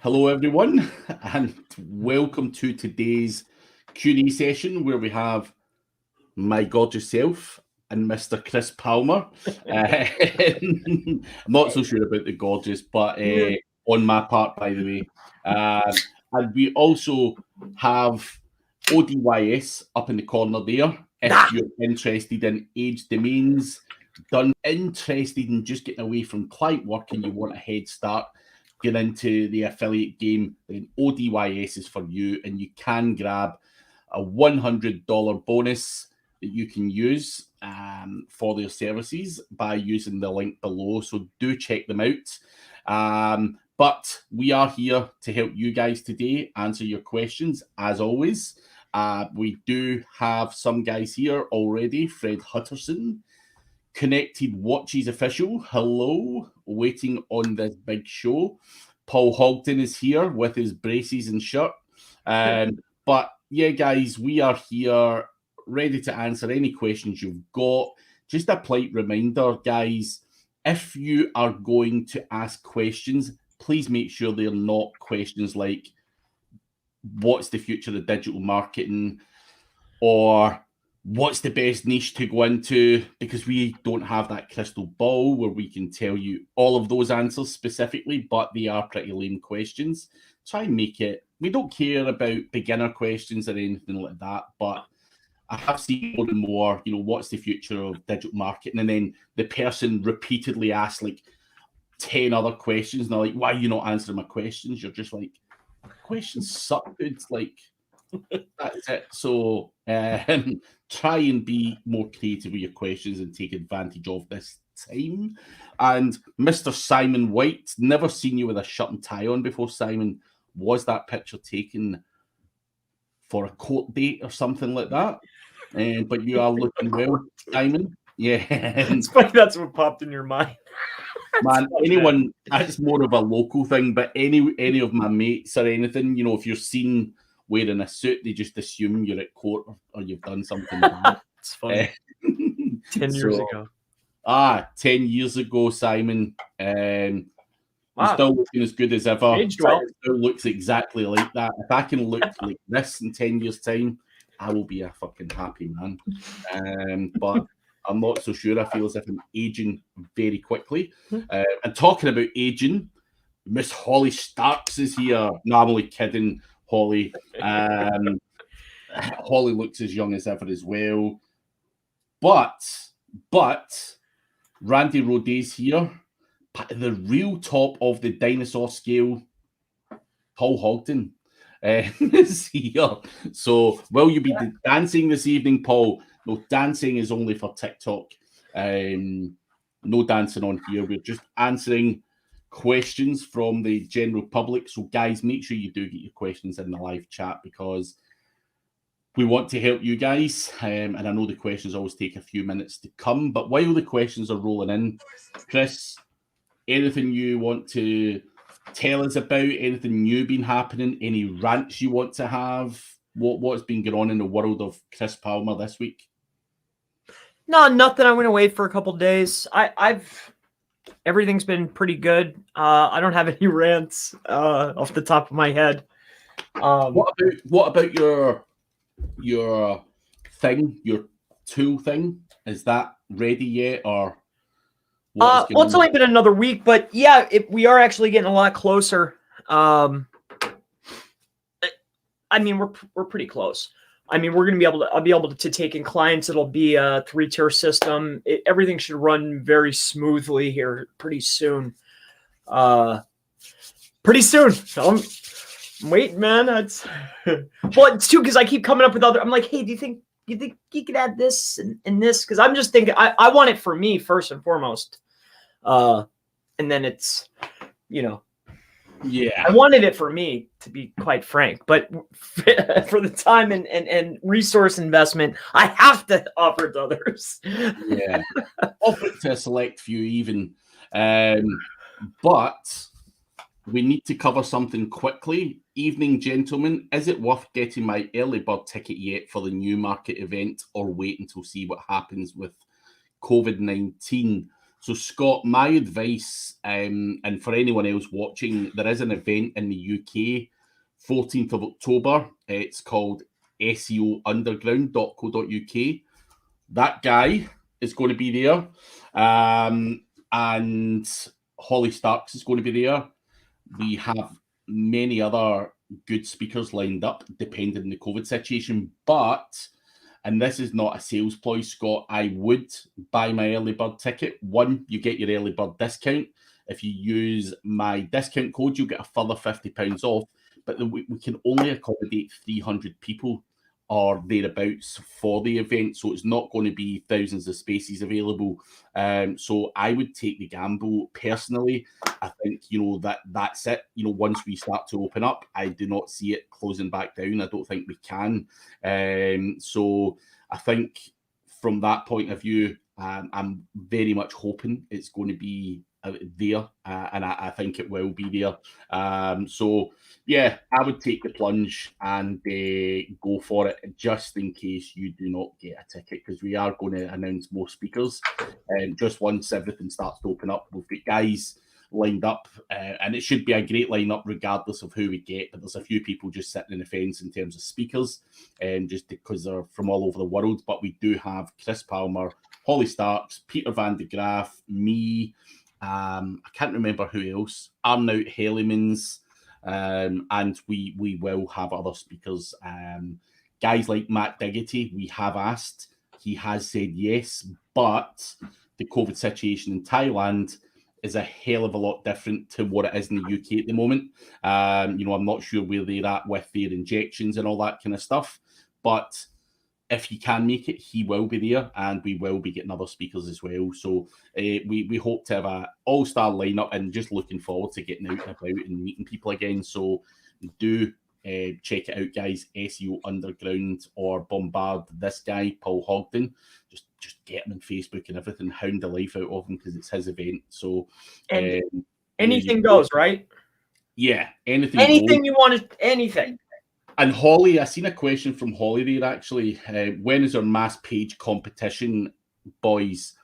Hello, everyone, and welcome to today's Q&A session where we have my gorgeous self and Mr. Chris Palmer. I'm not so sure about the gorgeous, but on my part, by the way. And we also have ODYS up in the corner there. If you're interested in age domains, interested in just getting away from client work and you want a head start, get into the affiliate game, then ODYS is for you, and you can grab a $100 bonus that you can use for their services by using the link below. So do check them out. But we are here to help you guys today, answer your questions as always. We do have some guys here already. Fred Hutterson, Connected Watches Official, hello, waiting on this big show. Paul Hogton is here with his braces and shirt. But yeah, guys, we are here ready to answer any questions you've got. Just a polite reminder, guys, if you are going to ask questions, please make sure they're not questions like, what's the future of digital marketing? Or what's the best niche to go into? Because we don't have that crystal ball where we can tell you all of those answers specifically, but they are pretty lame questions. Try and make it, we don't care about beginner questions or anything like that, but I have seen more and more, what's the future of digital marketing? And then the person repeatedly asks like 10 other questions. And they're like, why are you not answering my questions? You're just like, questions suck, dude. Like, that's it. So try and be more creative with your questions and take advantage of this time. And Mr. Simon White, never seen you with a shirt and tie on before, Simon. Was that picture taken for a court date or something like that? But you are looking well, Simon. Yeah. It's funny that's what popped in your mind. Man, anyone, that's more of a local thing, but any of my mates or anything, if you're seen wearing a suit, they just assume you're at court or you've done something bad. It's funny. 10 years ago. 10 years ago, Simon. Wow. Still looking as good as ever. Still looks exactly like that. If I can look like this in 10 years' time, I will be a fucking happy man. But I'm not so sure. I feel as if I'm aging very quickly. And talking about aging, Miss Holly Starks is here. No, I'm only kidding, Holly. Holly looks as young as ever as well. But Randy Roday's here. The real top of the dinosaur scale, Paul Hogton, is here. So will you be dancing this evening, Paul? No, dancing is only for TikTok. No dancing on here. We're just answering questions from the general public. So guys, make sure you do get your questions in the live chat because we want to help you guys. And I know the questions always take a few minutes to come, but while the questions are rolling in, Chris, anything you want to tell us about, anything new been happening, any rants you want to have? What's been going on in the world of Chris Palmer this week? No, nothing. I'm going to wait for a couple days. Everything's been pretty good. I don't have any rants off the top of my head. What about your thing, your tool thing? Is that ready yet, or? Well, it's only been another week, but yeah, we are actually getting a lot closer. I mean, we're pretty close. I mean, we're going to be able to, I'll be able to take in clients. It'll be a 3-tier system. Everything should run very smoothly here pretty soon. I'm waiting, man. Well, it's too, because I keep coming up with I'm like, hey, do you think you could add this and this? Because I'm just thinking, I want it for me first and foremost. And then it's, yeah, I wanted it for me, to be quite frank, but for the time and resource investment, I have to offer it to others. Yeah, offer it to a select few even. But we need to cover something quickly. Evening, gentlemen. Is it worth getting my early bird ticket yet for the Newmarket event, or wait until see what happens with COVID-19? So, Scott, my advice, and for anyone else watching, there is an event in the UK, 14th of October. It's called SEOunderground.co.uk. That guy is going to be there. And Holly Starks is going to be there. We have many other good speakers lined up, depending on the COVID situation. But, and this is not a sales ploy, Scott, I would buy my early bird ticket. One, you get your early bird discount. If you use my discount code, you'll get a further £50 off. But we can only accommodate 300 people or thereabouts for the event, so it's not going to be thousands of spaces available. So I would take the gamble personally. I think, that's it. Once we start to open up, I do not see it closing back down. I don't think we can. So I think from that point of view, I'm very much hoping it's going to be there, and I think it will be there. So yeah, I would take the plunge and go for it, just in case you do not get a ticket, because we are going to announce more speakers. Just once everything starts to open up, we've got guys lined up, and it should be a great lineup regardless of who we get. But there's a few people just sitting in the fence in terms of speakers, just because they're from all over the world. But we do have Chris Palmer, Holly Starks, Peter Van de Graaf, me. I can't remember who else. Arnout Hellemans, and we will have other speakers. Guys like Matt Diggity, we have asked. He has said yes, but the COVID situation in Thailand is a hell of a lot different to what it is in the UK at the moment. I'm not sure where they're at with their injections and all that kind of stuff, but if he can make it, he will be there, and we will be getting other speakers as well. So we hope to have an all-star lineup, and just looking forward to getting out and about and meeting people again. So do check it out, guys. SEO Underground, or bombard this guy, Paul Hogden. Just get him on Facebook and everything. Hound the life out of him, because it's his event. So anything goes, right? Yeah, anything goes. You want to, anything. And Holly, I seen a question from Holly there, actually. When is our mass page competition, boys?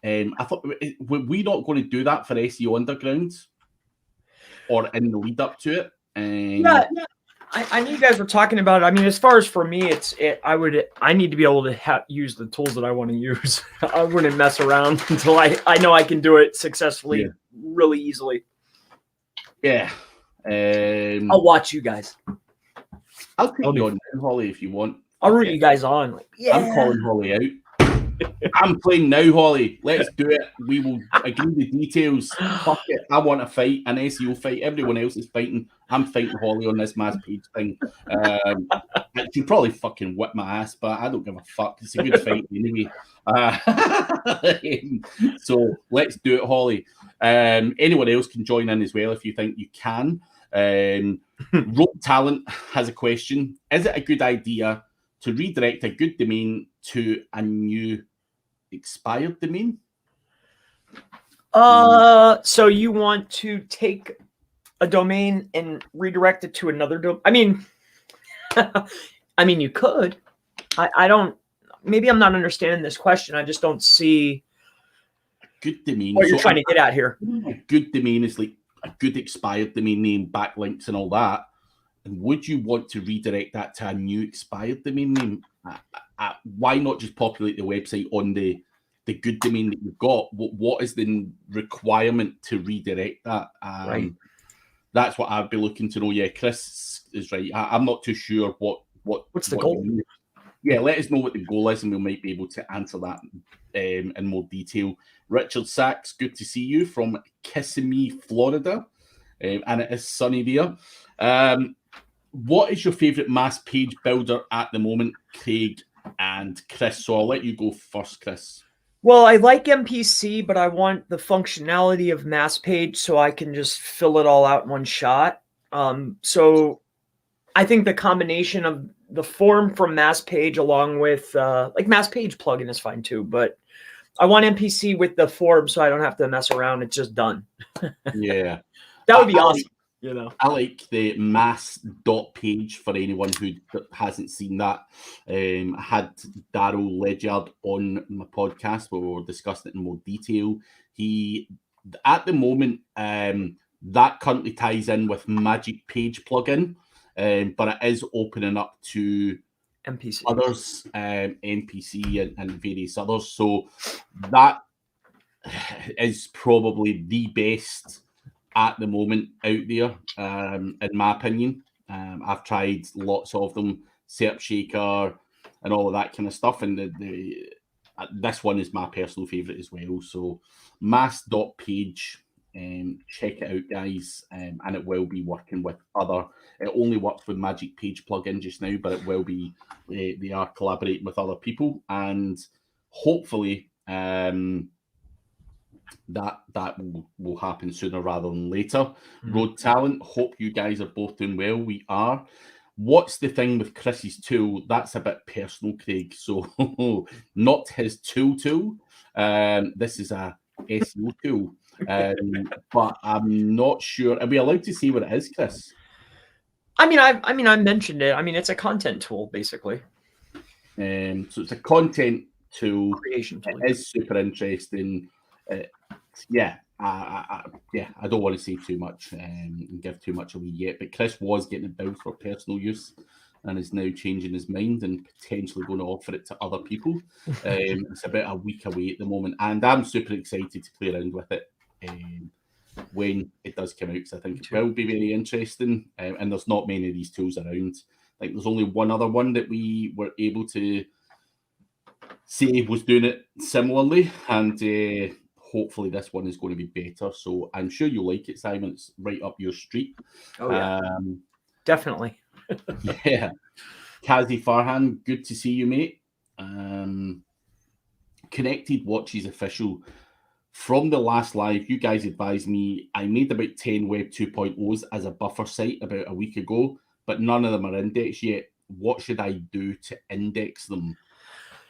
I thought, were we not going to do that for SEO Underground, or in the lead up to it? Yeah, I knew you guys were talking about it. I mean, as far as for me, I need to be able to use the tools that I want to use. I wouldn't mess around until I know I can do it successfully, really easily. Yeah. I'll watch you guys. I'll take you on now, Holly, if you want. I'll root you guys on. I'm calling Holly out. I'm playing now, Holly. Let's do it. We will agree the details. Fuck it. I want to fight, an SEO fight. Everyone else is fighting. I'm fighting Holly on this mass page thing. She'll probably fucking whip my ass, but I don't give a fuck. It's a good fight anyway. So let's do it, Holly. Anyone else can join in as well if you think you can. Rope Talent has a question. Is it a good idea to redirect a good domain to a new expired domain? So you want to take a domain and redirect it to another domain? I mean, you could. I don't. Maybe I'm not understanding this question. I just don't see a good domain. What you're trying to get at here. A good domain is like a good expired domain name, backlinks, and all that. And would you want to redirect that to a new expired domain name? Why not just populate the website on the good domain that you've got? What is the requirement to redirect that? Right. That's what I'd be looking to know. Yeah, Chris is right. I'm not too sure what's the goal. Yeah, let us know what the goal is, and we might be able to answer that in more detail. Richard Sachs, good to see you from Kissimmee, Florida, and it is sunny there. What is your favorite mass page builder at the moment, Craig and Chris? So I'll let you go first, Chris. Well, I like MPC, but I want the functionality of mass page so I can just fill it all out in one shot. So I think the combination of the form from mass page along with like mass page plugin is fine too, but I want MPC with the form so I don't have to mess around. It's just done. Yeah. That would be awesome. I like the mass.page for anyone who hasn't seen that. I had Daryl Ledyard on my podcast where we were discussing it in more detail. At the moment, that currently ties in with Magic Page plugin, but it is opening up to NPC. others, NPC and various others. So that is probably the best at the moment out there, in my opinion. I've tried lots of them, Search Shaker and all of that kind of stuff, and this one is my personal favorite as well. So mass.page, check it out, guys, and it will be working with other. It only works with Magic Page plugin just now, but it will be. They are collaborating with other people, and hopefully that will happen sooner rather than later. Road Talent, hope you guys are both doing well. We are. What's the thing with Chris's tool? That's a bit personal, Craig. So not his tool. This is a SEO tool. But I'm not sure. Are we allowed to see what it is, Chris? I mentioned it. I mean, it's a content tool, basically. So it's a content tool. Creation tool. It is super interesting. I don't want to say too much and give too much away yet, but Chris was getting it built for personal use and is now changing his mind and potentially going to offer it to other people. It's about a week away at the moment, and I'm super excited to play around with it when it does come out, because I think it will be very interesting, and there's not many of these tools around. Like, there's only one other one that we were able to say was doing it similarly, and hopefully this one is going to be better. So I'm sure you'll like it, Simon. It's right up your street. Oh, yeah. Definitely. Yeah. Kazi Farhan, good to see you, mate. Connected Watches Official. From the last live, you guys advised me I made about 10 Web 2.0s as a buffer site about a week ago, but none of them are indexed yet. What should I do to index them?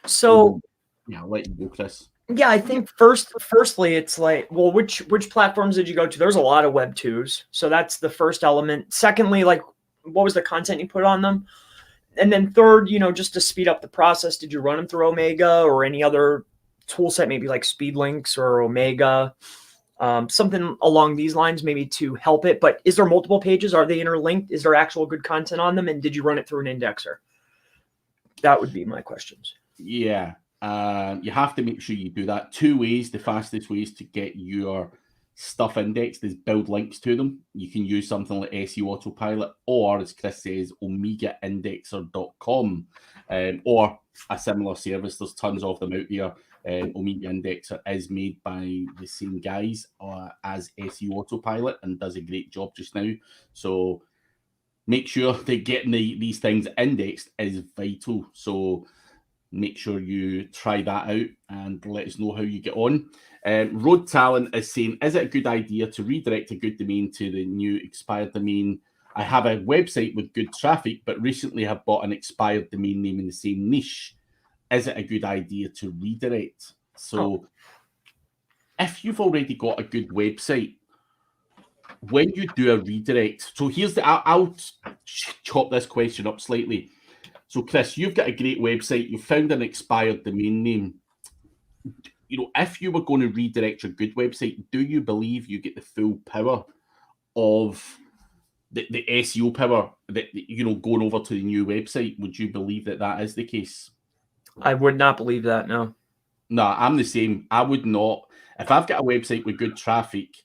So, yeah, I'll let you go, Chris. Yeah, I think firstly, it's like, well, which platforms did you go to? There's a lot of Web 2s. So that's the first element. Secondly, like, what was the content you put on them? And then third, just to speed up the process, did you run them through Omega or any other tool set, maybe like Speedlinks or Omega? Something along these lines, maybe to help it. But is there multiple pages? Are they interlinked? Is there actual good content on them? And did you run it through an indexer? That would be my questions. Yeah. You have to make sure you do that. Two ways. The fastest ways to get your stuff indexed is build links to them. You can use something like SEO Autopilot, or as Chris says, omegaindexer.com, or a similar service. There's tons of them out there. Omega Indexer is made by the same guys as SEO Autopilot and does a great job just now. So make sure that getting these things indexed is vital. So make sure you try that out and let us know how you get on. Road Talent is saying, is it a good idea to redirect a good domain to the new expired domain? I have a website with good traffic, but recently have bought an expired domain name in the same niche. Is it a good idea to redirect? So if you've already got a good website, when you do a redirect, so here's I'll chop this question up slightly. So, Chris, you've got a great website. You found an expired domain name. If you were going to redirect your good website, do you believe you get the full power of the SEO power that, going over to the new website? Would you believe that is the case? I would not believe that, no. No, I'm the same. I would not. If I've got a website with good traffic,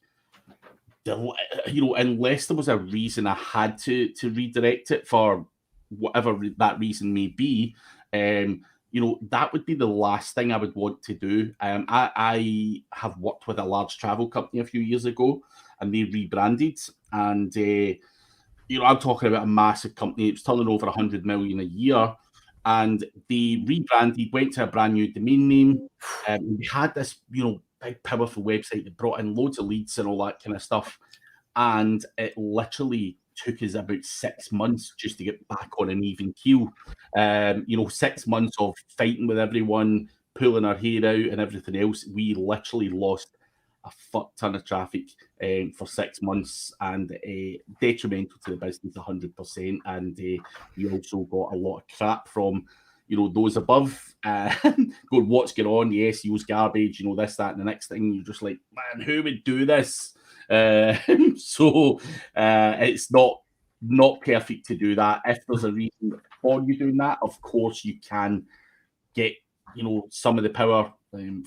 unless there was a reason I had to redirect it for whatever that reason may be, that would be the last thing I would want to do. I have worked with a large travel company a few years ago, and they rebranded, and I'm talking about a massive company. It was turning over 100 million a year, and they rebranded, went to a brand new domain name, and we had this, big powerful website that brought in loads of leads and all that kind of stuff, and it literally took us about 6 months just to get back on an even keel. 6 months of fighting with everyone, pulling our hair out and everything else. We literally lost a fuck ton of traffic for 6 months, and detrimental to the business 100%. And we also got a lot of crap from those above, going, what's going on? The SEO's garbage, this, that, and the next thing. You're just like, man, who would do this? So it's not perfect to do that. If there's a reason for you doing that, of course you can get some of the power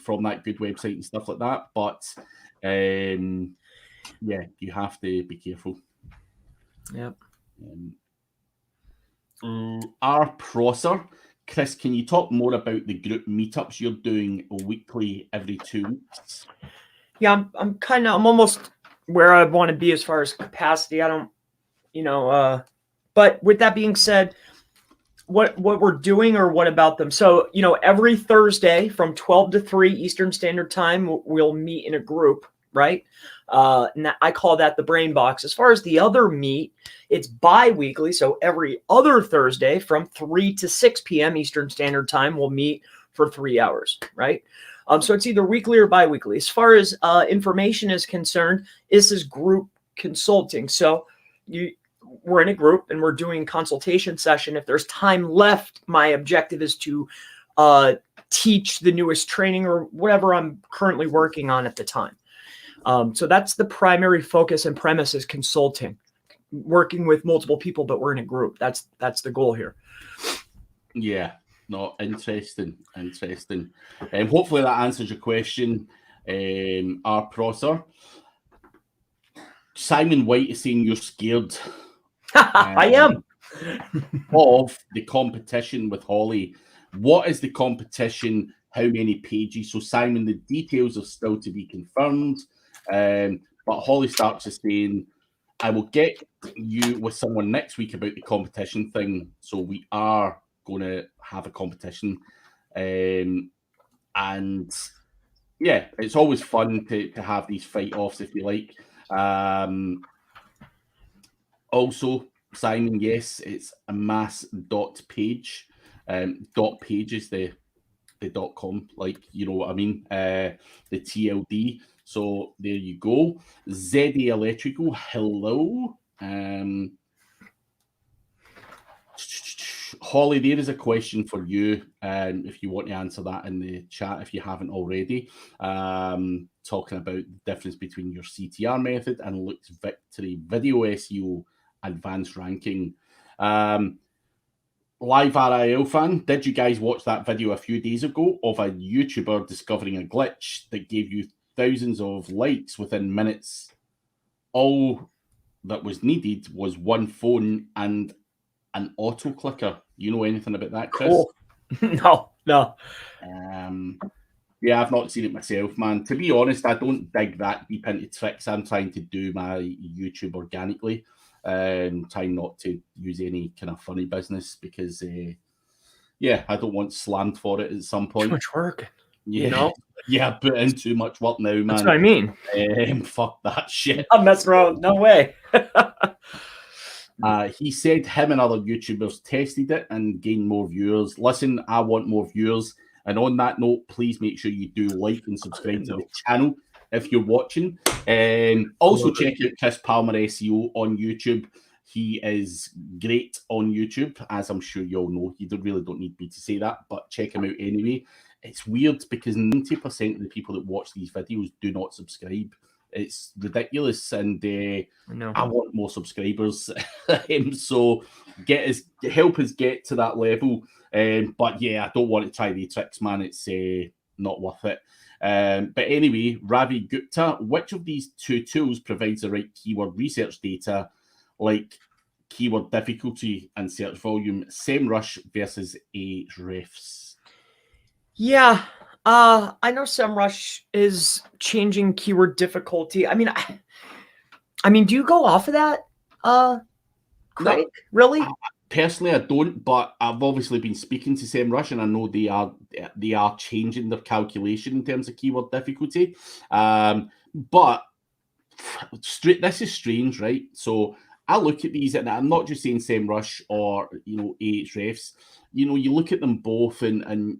from that good website and stuff like that. But yeah, you have to be careful. Yep. Our Prosser, Chris, can you talk more about the group meetups you're doing weekly every 2 weeks? Yeah, I'm almost where I want to be as far as capacity. I don't, but with that being said, what we're doing, or what about them? So, every Thursday from 12 to 3 Eastern Standard Time, we'll meet in a group, right? And I call that the brain box. As far as the other meet, it's bi-weekly. So every other Thursday from 3 to 6 p.m. Eastern Standard Time, we'll meet for 3 hours, right? So it's either weekly or bi-weekly. As far as information is concerned, this is group consulting. So we're in a group and we're doing consultation session. If there's time left, my objective is to teach the newest training or whatever I'm currently working on at the time. So that's the primary focus and premise, is consulting, working with multiple people, but we're in a group. That's the goal here. Yeah, no, interesting. Hopefully that answers your question. Our Prosser. Simon White is saying you're scared. I am. Of the competition with Holly. What is the competition? How many pages? So Simon, the details are still to be confirmed. But Holly starts to saying, I will get you with someone next week about the competition thing. So we are going to have a competition. And yeah, it's always fun to have these fight-offs, if you like. Also, Simon, yes, it's a mass.page. .page is the .com, like, you know what I mean? The TLD. So there you go. ZD Electrical, hello. Holly, there is a question for you, if you want to answer that in the chat, if you haven't already. Talking about the difference between your CTR method and Luke's Victory Video SEO Advanced Ranking. Live RIL fan, did you guys watch that video a few days ago of a YouTuber discovering a glitch that gave you thousands of likes within minutes? All that was needed was one phone and an auto clicker. You know anything about that, Chris? Cool. No. Yeah, I've not seen it myself, man. To be honest, I don't dig that deep into tricks. I'm trying to do my YouTube organically. Trying not to use any kind of funny business because, yeah, I don't want slammed for it at some point. Too much work. Yeah, you know? Yeah, put in too much work now, man. That's what I mean. Fuck that shit. I'm messing around. No way. He said him and other YouTubers tested it and gained more viewers. Listen, I want more viewers. And on that note, please make sure you do like and subscribe to the channel if you're watching. Also, check out Chris Palmer SEO on YouTube. He is great on YouTube, as I'm sure you all know. You really don't need me to say that, but check him out anyway. It's weird because 90% of the people that watch these videos do not subscribe. It's ridiculous, and I want more subscribers. So help us get to that level. But yeah, I don't want to try the tricks, man. It's not worth it. But anyway, Ravi Gupta, which of these two tools provides the right keyword research data, like keyword difficulty and search volume, SEMrush versus Ahrefs? Yeah, I know SEMrush is changing keyword difficulty. I mean, do you go off of that, Craig? No, really? Personally, I don't, but I've obviously been speaking to SEMrush, and I know they are changing their calculation in terms of keyword difficulty. But this is strange, right? So I look at these, and I'm not just saying SEMrush or Ahrefs. You look at them both, and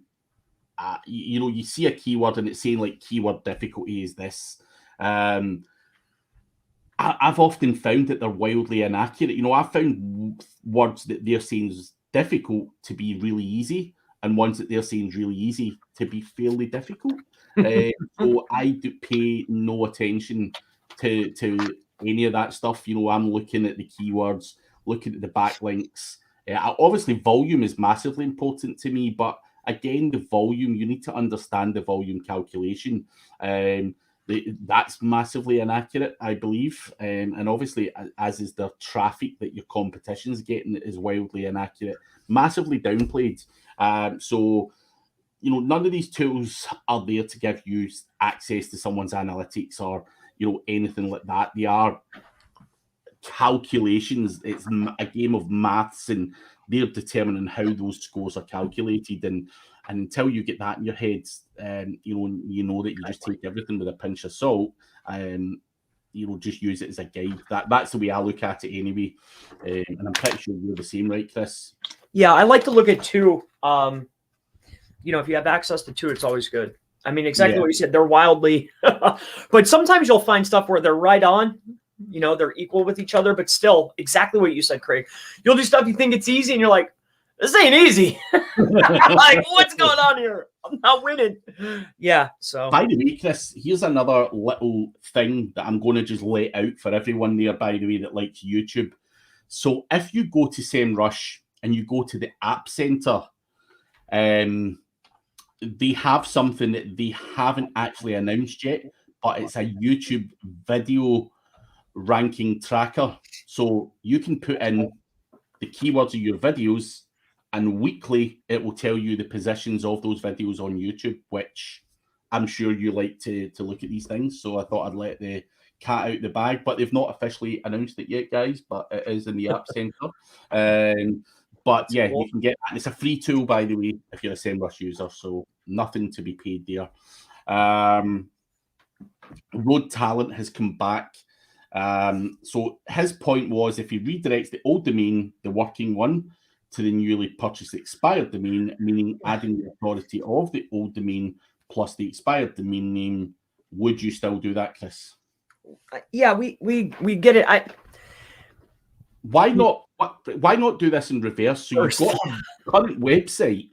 you see a keyword, and it's saying like keyword difficulty is this. I've often found that they're wildly inaccurate. I've found words that they're saying is difficult to be really easy. and ones that they're saying is really easy to be fairly difficult. So I do pay no attention to any of that stuff. You know, I'm looking at the keywords, looking at the backlinks. Obviously, volume is massively important to me, but again, the volume, you need to understand the volume calculation. That's massively inaccurate, I believe. And obviously, as is the traffic that your competition's getting is wildly inaccurate, massively downplayed. So, you know, none of these tools are there to give you access to someone's analytics or, you know, anything like that. They are calculations. It's a game of maths, and they're determining how those scores are calculated. And until you get that in your head, you know that you just take everything with a pinch of salt. You know, just use it as a guide. That's the way I look at it anyway. And I'm pretty sure you're the same, right, Chris? Yeah, I like to look at two. You know, if you have access to two, it's always good. I mean, exactly what you said. They're wildly, but sometimes you'll find stuff where they're right on. You know, they're equal with each other, but still exactly what you said, Craig. You'll do stuff you think it's easy, and you're like, this ain't easy. Like, what's going on here? I'm not winning. Yeah. So, by the way, Chris, here's another little thing that I'm going to just lay out for everyone there, by the way, that likes YouTube. So if you go to SEMrush and you go to the App Center, they have something that they haven't actually announced yet, but it's a YouTube video ranking tracker. So you can put in the keywords of your videos, and weekly it will tell you the positions of those videos on YouTube, which I'm sure you like to look at these things. So I thought I'd let the cat out the bag, but they've not officially announced it yet, guys, but it is in the App Center. But yeah, you can get that. It's a free tool, by the way, if you're a SEMrush user, so nothing to be paid there. Road Talent has come back. So his point was, if he redirects the old domain, the working one, to the newly purchased expired domain, meaning adding the authority of the old domain plus the expired domain name, would you still do that, Chris? Yeah, we get it. Why not do this in reverse? So you've got a current website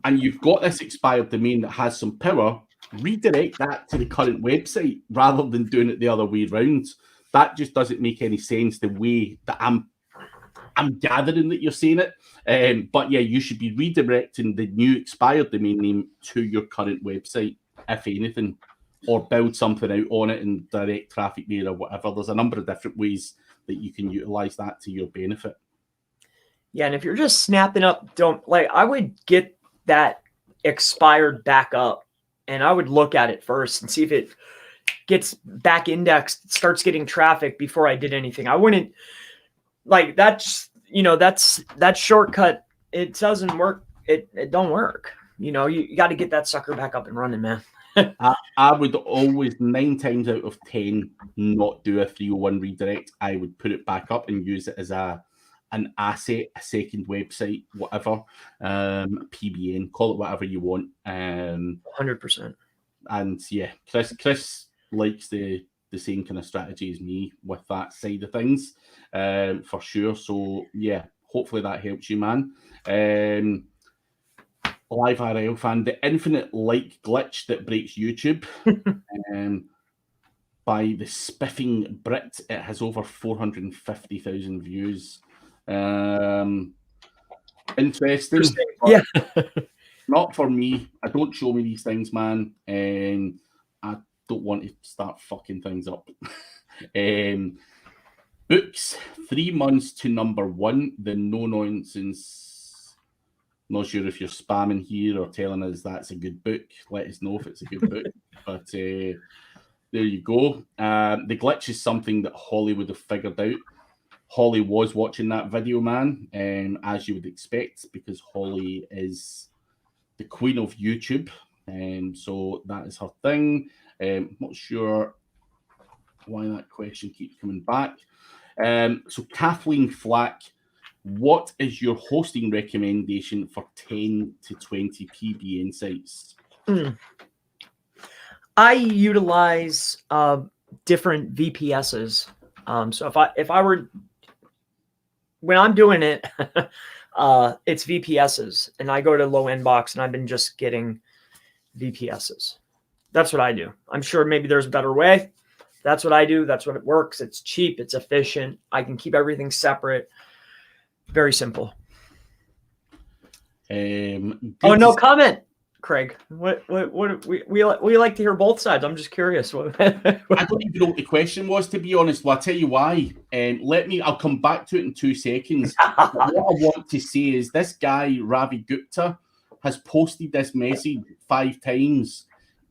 and you've got this expired domain that has some power. Redirect that to the current website rather than doing it the other way around. That just doesn't make any sense the way that I'm gathering that you're saying it. But yeah, you should be redirecting the new expired domain name to your current website, if anything, or build something out on it and direct traffic there or whatever. There's a number of different ways that you can utilize that to your benefit. Yeah, and if you're just snapping up, I would get that expired back up. And I would look at it first and see if it gets back indexed, starts getting traffic before I did anything. I wouldn't that's that shortcut. It doesn't work. It don't work. You know, you got to get that sucker back up and running, man. I would always 9 times out of 10 not do a 301 redirect. I would put it back up and use it as an asset, a second website, whatever, PBN, call it whatever you want. 100%. And yeah, Chris likes the same kind of strategy as me with that side of things, for sure. So yeah, hopefully that helps you, man. Live RL fan, the infinite like glitch that breaks YouTube. By the spiffing Brit, it has over 450,000 views. Interesting. Yeah. Not for me. I don't show me these things, man. And I don't want to start fucking things up. Books 3 months to #1. The no nonsense. Not sure if you're spamming here or telling us that's a good book. Let us know if it's a good book. But there you go. The glitch is something that Holly would have figured out. Holly was watching that video, man, as you would expect, because Holly is the queen of YouTube. So that is her thing. Not sure why that question keeps coming back. So Kathleen Flack, what is your hosting recommendation for 10 to 20 PBN sites? I utilize different VPSs. So if I were, when I'm doing it, it's VPSs, and I go to low end box, and I've been just getting VPSs. That's what I do. I'm sure maybe there's a better way. That's what I do. That's what it works. It's cheap. It's efficient. I can keep everything separate. Very simple. Oh, no comment, Craig. What we like to hear both sides. I'm just curious. I don't even know what the question was, to be honest. Well, I'll tell you why. I'll come back to it in 2 seconds. What I want to say is this guy, Ravi Gupta, has posted this message 5 times.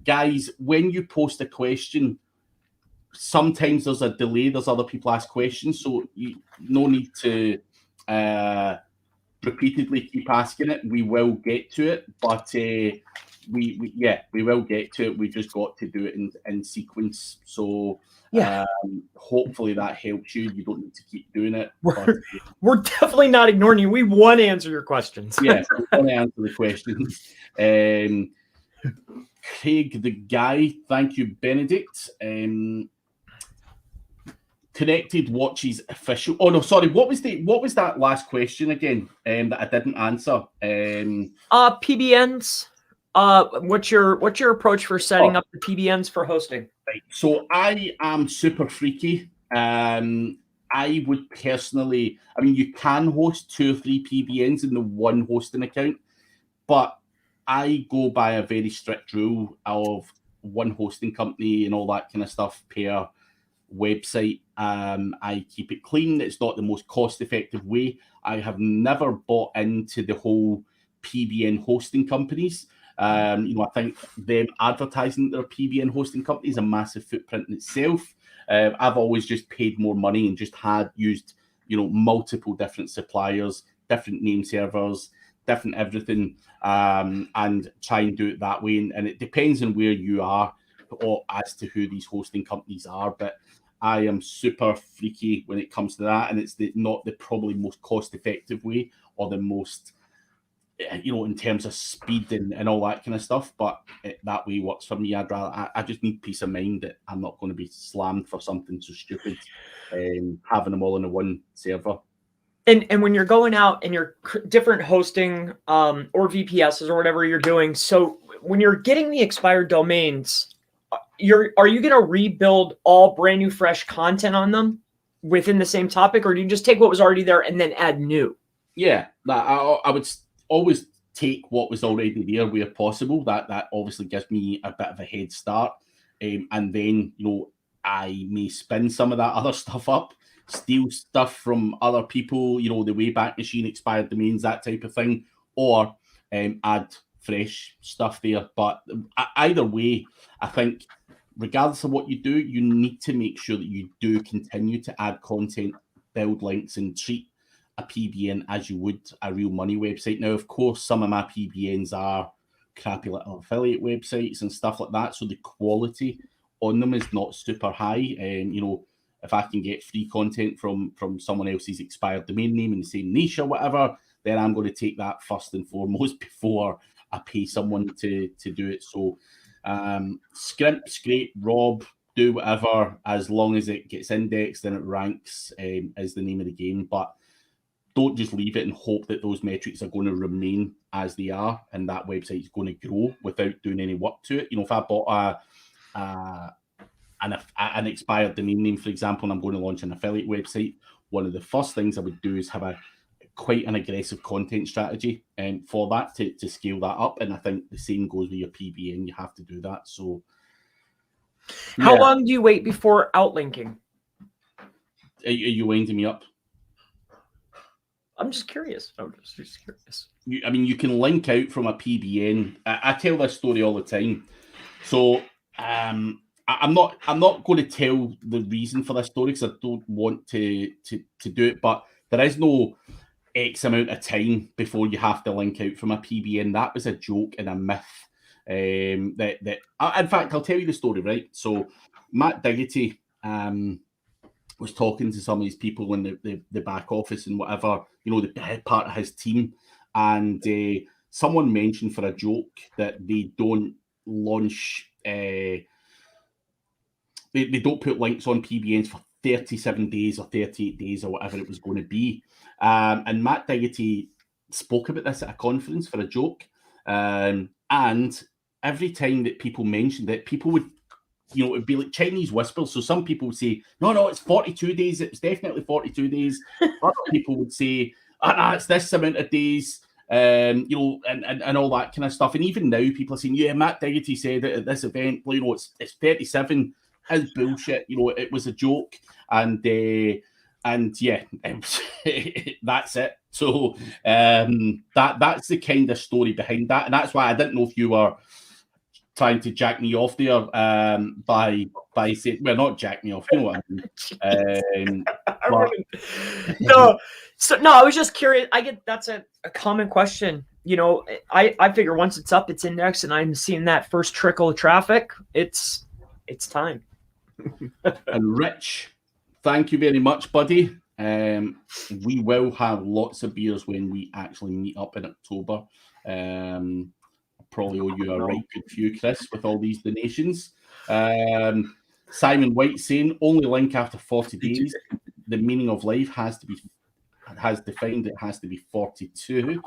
Guys, when you post a question, sometimes there's a delay. There's other people ask questions, so no need to repeatedly keep asking it. We will get to it, but we will get to it. We just got to do it in sequence. So hopefully that helps you. You don't need to keep doing it. We're definitely not ignoring you. We want to answer your questions. Yes, we want to answer the questions. Craig the Guy, thank you, Benedict. Connected Watches official. Oh no, sorry. What was that last question again? That I didn't answer. PBNs. What's your approach for setting up the PBNs for hosting? Right. So I am super freaky. I would personally. I mean, you can host 2 or 3 PBNs in the one hosting account, but I go by a very strict rule of one hosting company and all that kind of stuff per website. I keep it clean. It's not the most cost-effective way. I have never bought into the whole PBN hosting companies. I think them advertising their PBN hosting company is a massive footprint in itself. I've always just paid more money and just used multiple different suppliers, different name servers, different everything, and try and do it that way. And it depends on where you are or as to who these hosting companies are, but I am super freaky when it comes to that, and it's not the probably most cost-effective way or the most, in terms of speed and all that kind of stuff. But that way works for me. I just need peace of mind that I'm not going to be slammed for something so stupid, having them all in a one server. And when you're going out and you're different hosting or VPSs or whatever you're doing, so when you're getting the expired domains, are you going to rebuild all brand new fresh content on them within the same topic, or do you just take what was already there and then add new? Yeah, I would always take what was already there where possible. That obviously gives me a bit of a head start, and then I may spin some of that other stuff up, steal stuff from other people, the Wayback Machine, expired domains, that type of thing, or add fresh stuff there. But either way, I think regardless of what you do, you need to make sure that you do continue to add content, build links, and treat a PBN as you would a real money website. Now, of course, some of my PBNs are crappy little affiliate websites and stuff like that, so the quality on them is not super high. If I can get free content from someone else's expired domain name in the same niche or whatever, then I'm going to take that first and foremost before I pay someone to do it. So scrimp, scrape, rob, do whatever, as long as it gets indexed and it ranks, is the name of the game. But don't just leave it and hope that those metrics are going to remain as they are and that website is going to grow without doing any work to it. If I bought an expired domain name, for example, and I'm going to launch an affiliate website, one of the first things I would do is have quite an aggressive content strategy for that to scale that up. And I think the same goes with your PBN. You have to do that. So how long do you wait before outlinking? Are you winding me up? I'm just curious. You can link out from a PBN. I tell this story all the time. So I'm not going to tell the reason for this story because I don't want to do it, but there is no X amount of time before you have to link out from a PBN. That was a joke and a myth. In fact, I'll tell you the story, right? So Matt Diggity was talking to some of these people in the back office and whatever, the head part of his team, and someone mentioned for a joke that they don't launch, they don't put links on PBNs for 37 days or 38 days or whatever it was going to be. And Matt Diggity spoke about this at a conference for a joke, and every time that people mentioned it, people would, you know, it'd be like Chinese whispers. So some people would say, no, it's 42 days. It's definitely 42 days. Other people would say, no, it's this amount of days. You know, and all that kind of stuff. And even now, people are saying, yeah, Matt Diggity said it at this event, you know, it's 37. Is bullshit. You know, it was a joke. And yeah, that's it. So that's the kind of story behind that. And that's why I didn't know if you were trying to jack me off there by saying, well, not jack me off, you know what I mean? No, I was just curious. I get that's a common question. You know, I figure once it's up, it's indexed, and I'm seeing that first trickle of traffic. It's time. And Rich, thank you very much, buddy. We will have lots of beers when we actually meet up in October. Probably owe you a right good few, Chris, with all these donations. Simon White saying, only link after 40 days. The meaning of life has defined it has to be 42.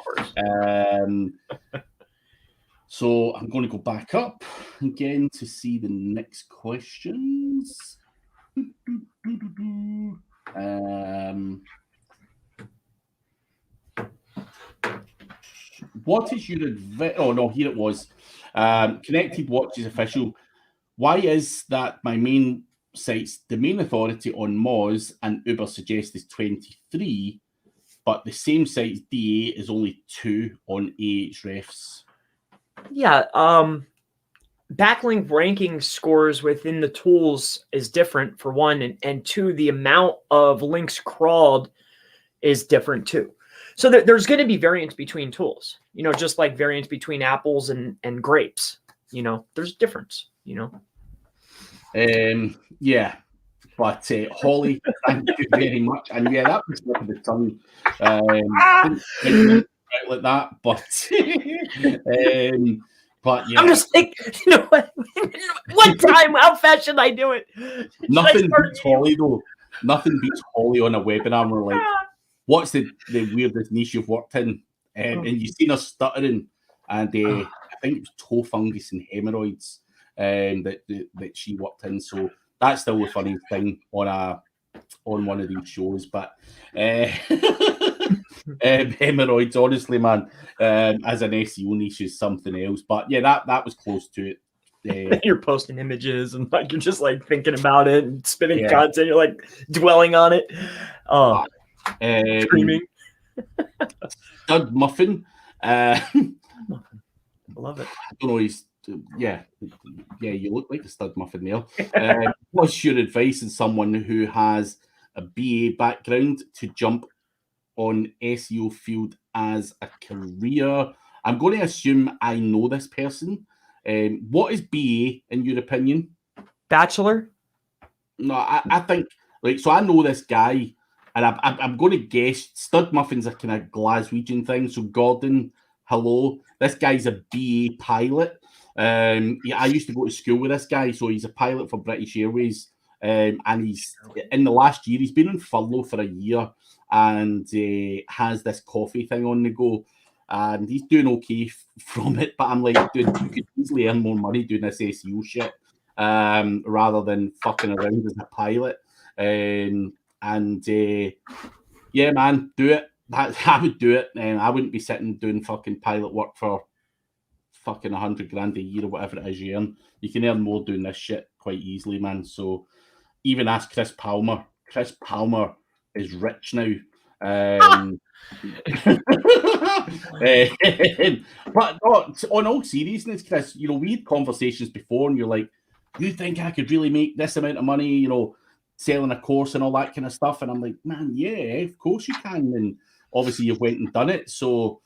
So I'm going to go back up again to see the next questions. What is your advice? Oh no, here it was. Connected Watches official. Why is that my main site's domain authority on Moz and Uber suggest is 23, but the same site's DA is only 2 on Ahrefs? Yeah, backlink ranking scores within the tools is different for one, and two, the amount of links crawled is different too. So there's going to be variance between tools, you know, just like variance between apples and grapes. You know, there's a difference, you know. Yeah, but Holly, thank you very much. And yeah, that was not the tongue like that, but yeah, I'm just thinking, you know what time? How fast should I do it? Nothing beats Holly though. Nothing beats Holly on a webinar. We're like, what's the weirdest niche you've worked in? And you've seen her stuttering, and I think it was toe fungus and hemorrhoids that she worked in. So that's still the funny thing on one of these shows. But hemorrhoids, honestly, man, as an SEO niche is something else. But yeah, that was close to it. You're posting images and like you're just like thinking about it and spinning content. You're like dwelling on it. Screaming. Stud Muffin. I love it. I don't know. Yeah, you look like a stud muffin there. What's your advice on someone who has a BA background to jump on SEO field as a career? I'm going to assume I know this person. What is BA in your opinion? Bachelor? No, I think so I know this guy, and I'm going to guess stud muffin's a kind of Glaswegian thing. So Gordon, hello. This guy's a BA pilot. I used to go to school with this guy, so he's a pilot for British Airways, and he's in the last year he's been on furlough for a year, and has this coffee thing on the go, and he's doing okay from it. But I'm like, dude, you could easily earn more money doing this SEO shit rather than fucking around as a pilot. Yeah, man, do it. I would do it. I wouldn't be sitting doing fucking pilot work for fucking $100,000 a year or whatever it is you earn. You can earn more doing this shit quite easily, man. So even ask Chris Palmer. Chris Palmer is rich now. But on all seriousness, Chris, you know, we had conversations before and you're like, you think I could really make this amount of money, you know, selling a course and all that kind of stuff? And I'm like, man, yeah, of course you can. And obviously you've went and done it. So,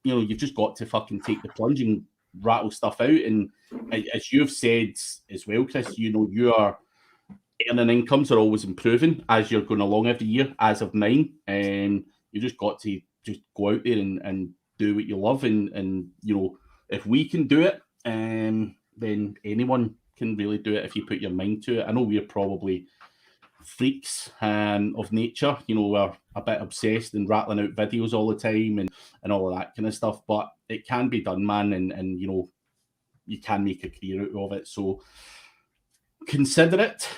you know, you've just got to fucking take the plunge and rattle stuff out. And as you've said as well, Chris, you know, your earning incomes are always improving as you're going along every year, as of mine. And you just got to just go out there and do what you love. And you know, if we can do it, then anyone can really do it if you put your mind to it. I know we're probably freaks of nature, we're a bit obsessed and rattling out videos all the time and all of that kind of stuff, but it can be done, man, and you can make a career out of it. So consider it.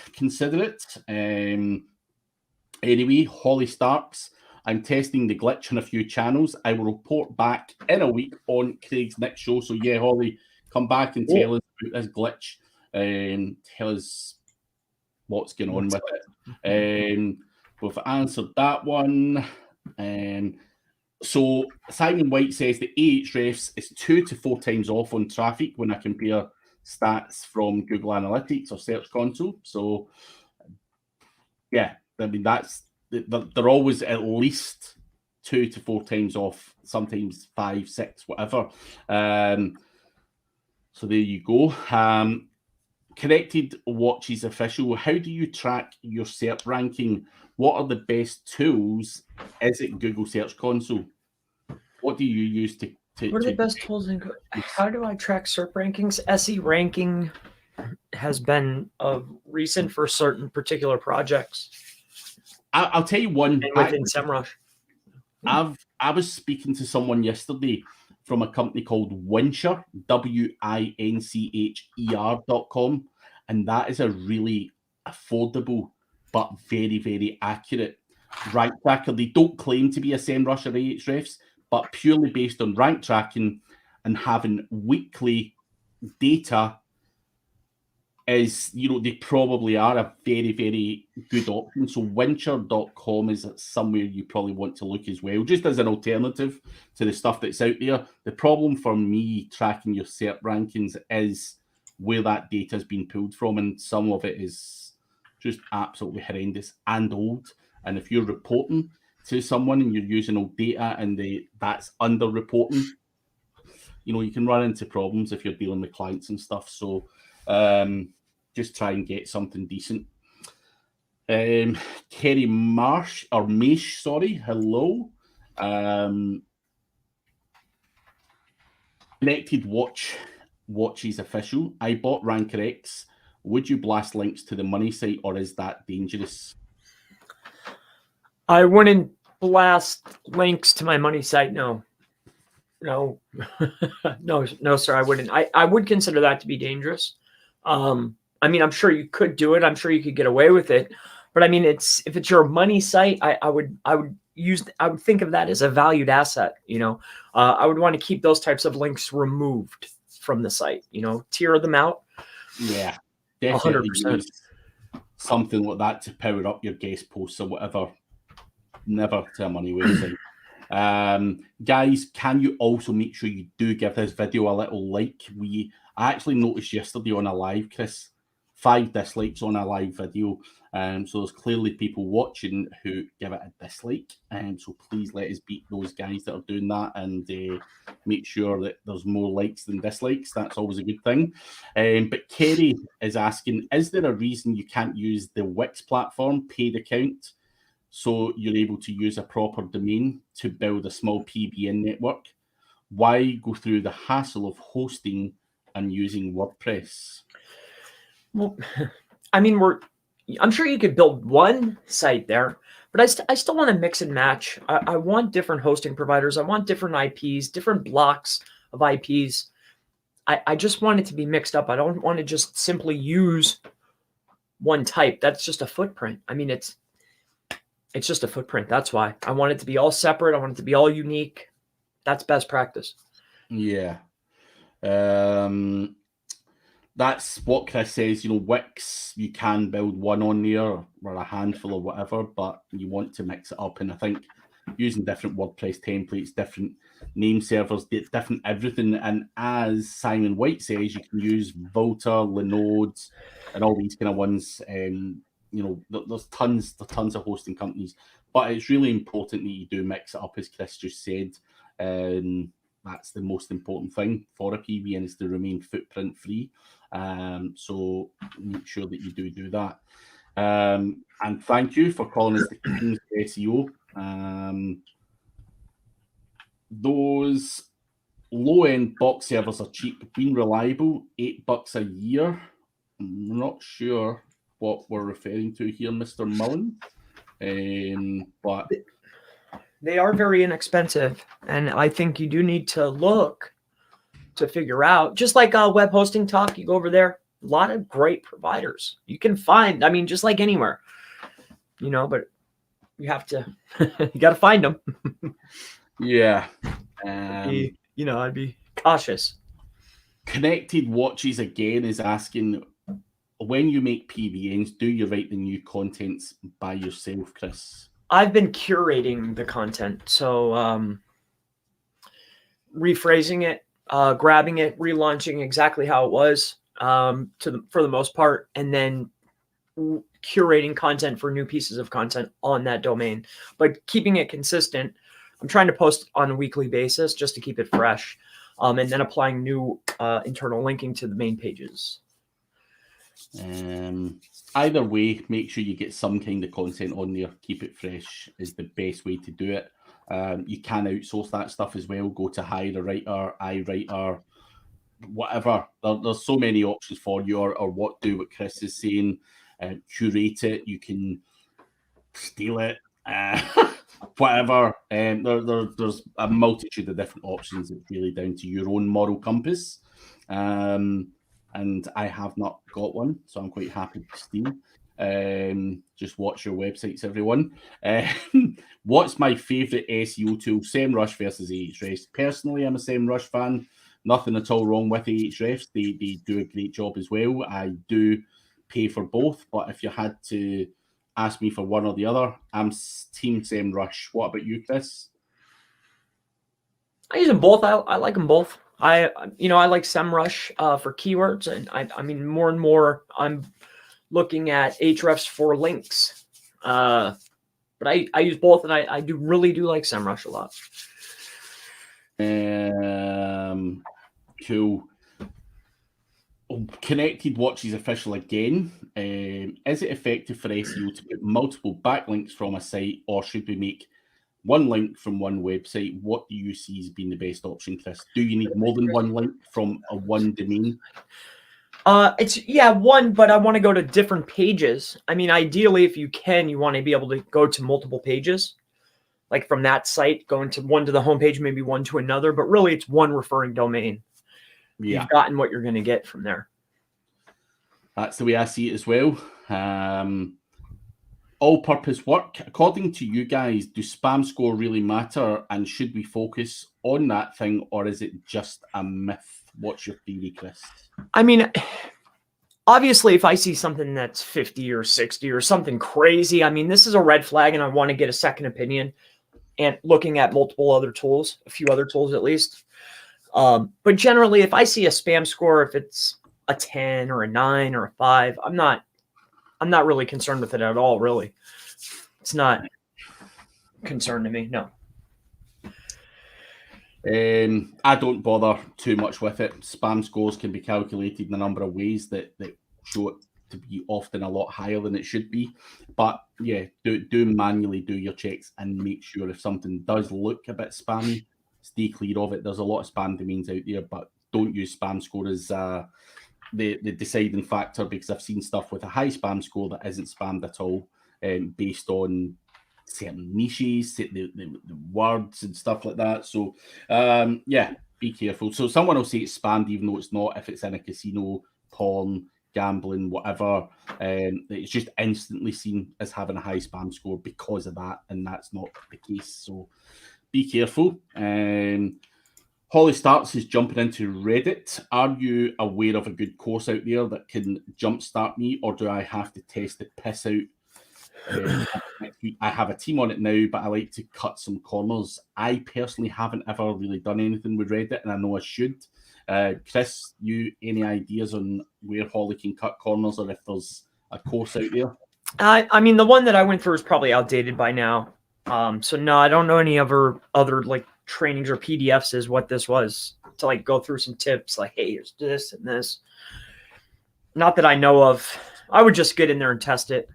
Anyway, Holly Starks, I'm testing the glitch on a few channels. I will report back in a week on Craig's next show. So yeah, Holly, come back and tell us about this glitch and tell us what's going on with it. We've answered that one. So Simon White says the Ahrefs is 2 to 4 times off on traffic when I compare stats from Google Analytics or Search Console. So yeah, I mean they're always at least 2 to 4 times off, sometimes 5, 6, whatever. So there you go. Connected Watches Official, how do you track your SERP ranking? What are the best tools? Is it Google Search Console? What do you use to what are the best tools? How do I track SERP rankings? SE ranking has been recent for certain particular projects. I'll tell you one. And within SEMrush. I was speaking to someone yesterday from a company called Wincher, WINCHER.com, and that is a really affordable but very, very accurate rank tracker. They don't claim to be a SEMrush or Ahrefs, but purely based on rank tracking and having weekly data is, they probably are a very, very good option. So Wincher.com is somewhere you probably want to look as well, just as an alternative to the stuff that's out there. The problem for me tracking your SERP rankings is where that data has been pulled from, and some of it is just absolutely horrendous and old. And if you're reporting to someone and you're using old data and that's under-reporting, you can run into problems if you're dealing with clients and stuff. So just try and get something decent. Kerry Marsh, or Maish, sorry, hello. Connected Watches Official, I bought Ranker X. Would you blast links to the money site, or is that dangerous? I wouldn't blast links to my money site. No, no, sir, I wouldn't. I would consider that to be dangerous. I mean, I'm sure you could do it. I'm sure you could get away with it. But I mean, if it's your money site, I would think of that as a valued asset. I would want to keep those types of links removed from the site. Tier them out. Yeah, definitely 100%. use something like that to power up your guest posts or whatever. Never to a money website. Guys, can you also make sure you do give this video a little like? I actually noticed yesterday on a live, Chris, 5 dislikes on a live video. So there's clearly people watching who give it a dislike. So please let us beat those guys that are doing that and make sure that there's more likes than dislikes. That's always a good thing. But Kerry is asking, is there a reason you can't use the Wix platform paid account so you're able to use a proper domain to build a small PBN network? Why go through the hassle of hosting and using WordPress? Well, I mean, I'm sure you could build one site there, but I still want to mix and match. I want different hosting providers. I want different IPs, different blocks of IPs. I just want it to be mixed up. I don't want to just simply use one type. That's just a footprint. I mean, it's just a footprint. That's why I want it to be all separate. I want it to be all unique. That's best practice. Yeah. That's what Chris says. Wix, you can build one on there or a handful or whatever, but you want to mix it up. And I think using different WordPress templates, different name servers, different everything. And as Simon White says, you can use Volta, Linode, and all these kind of ones. There's tons of hosting companies, but it's really important that you do mix it up, as Chris just said. That's the most important thing for a PBN, is to remain footprint free. So make sure that you do that. And thank you for calling us the King's SEO. Those low-end box servers are cheap, being reliable, $8 a year. I'm not sure. what we're referring to here, Mr. Mullen. But they are very inexpensive, and I think you do need to look to figure out, just like Web Hosting Talk, you go over there, a lot of great providers you can find. I mean, just like anywhere, but you have to, you got to find them. Yeah. I'd be cautious. Connected Watches again is asking, when you make PBNs, do you write the new contents by yourself, Chris? I've been curating the content. So rephrasing it, grabbing it, relaunching exactly how it was for the most part, and then curating content for new pieces of content on that domain, but keeping it consistent. I'm trying to post on a weekly basis just to keep it fresh, and then applying new internal linking to the main pages. Either way, make sure you get some kind of content on there. Keep it fresh is the best way to do it. You can outsource that stuff as well. Go to hire a writer, iWriter, whatever. There's so many options for you, or what Chris is saying. Curate it. You can steal it. Whatever. There's a multitude of different options. It's really down to your own moral compass. And I have not got one, so I'm quite happy to steal. Just watch your websites, everyone. What's my favorite SEO tool? SEMrush versus Ahrefs. Personally, I'm a SEMrush fan. Nothing at all wrong with Ahrefs. They do a great job as well. I do pay for both, but if you had to ask me for one or the other, I'm team SEMrush. What about you, Chris? I use them both. I like them both. I like SEMrush for keywords, and I mean, more and more I'm looking at Ahrefs for links. But I use both, and I really do like SEMrush a lot. Cool. Connected Watches official again. Is it effective for SEO to put multiple backlinks from a site, or should we make one link from one website? What do you see as being the best option, Chris? Do you need more than one link from one domain? It's one, but I want to go to different pages. I mean, ideally, if you can, you want to be able to go to multiple pages, like from that site, going to one to the homepage, maybe one to another. But really, it's one referring domain. Yeah. You've gotten what you're going to get from there. That's the way I see it as well. All-purpose work. According to you guys, do spam score really matter, and should we focus on that thing, or is it just a myth? What's your theory, Chris? I mean, obviously, if I see something that's 50 or 60 or something crazy, I mean, this is a red flag, and I want to get a second opinion and looking at multiple other tools, a few other tools at least. But generally, if I see a spam score, if it's a 10 or a 9 or a 5, I'm not really concerned with it at all, really. It's not a concern to me, no. I don't bother too much with it. Spam scores can be calculated in a number of ways that show it to be often a lot higher than it should be. But yeah, do manually do your checks and make sure if something does look a bit spammy, stay clear of it. There's a lot of spam domains out there, but don't use spam score as the deciding factor, because I've seen stuff with a high spam score that isn't spammed at all, based on certain niches, the words and stuff like that. So yeah, be careful. So someone will say it's spammed even though it's not, if it's in a casino, porn, gambling, whatever. It's just instantly seen as having a high spam score because of that, and that's not the case. So be careful. Holly Starts is jumping into Reddit. Are you aware of a good course out there that can jumpstart me, or do I have to test the piss out? I have a team on it now, but I like to cut some corners. I personally haven't ever really done anything with Reddit, and I know I should. Chris, you any ideas on where Holly can cut corners, or if there's a course out there? I mean, the one that I went through is probably outdated by now. So no, I don't know any other like trainings or PDFs is what this was, to like go through some tips like, hey, here's this and this. Not that I know of. I would just get in there and test it.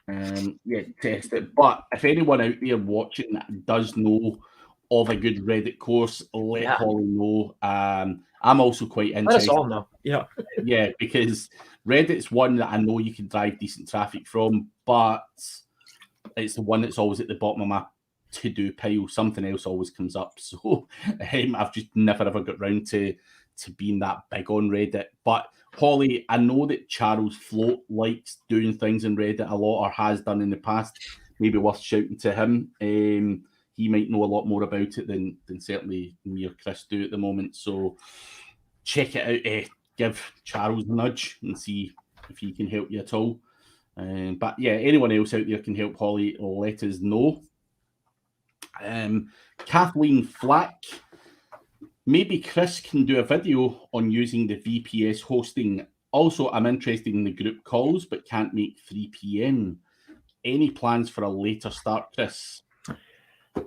Yeah, test it. But if anyone out there watching does know of a good Reddit course, let Holly know. I'm also quite interested. Let us all know. Yeah. Yeah, because Reddit's one that I know you can drive decent traffic from, but it's the one that's always at the bottom of my to-do pile. Something else always comes up. So I've just never ever got round to being that big on Reddit. But Holly, I know that Charles Float likes doing things in Reddit a lot, or has done in the past. Maybe worth shouting to him. He might know a lot more about it than certainly me or Chris do at the moment. So check it out. Give Charles a nudge and see if he can help you at all. But yeah, anyone else out there can help Holly, let us know. Kathleen Flack. Maybe Chris can do a video on using the VPS hosting. Also, I'm interested in the group calls, but can't make 3 p.m. Any plans for a later start, Chris?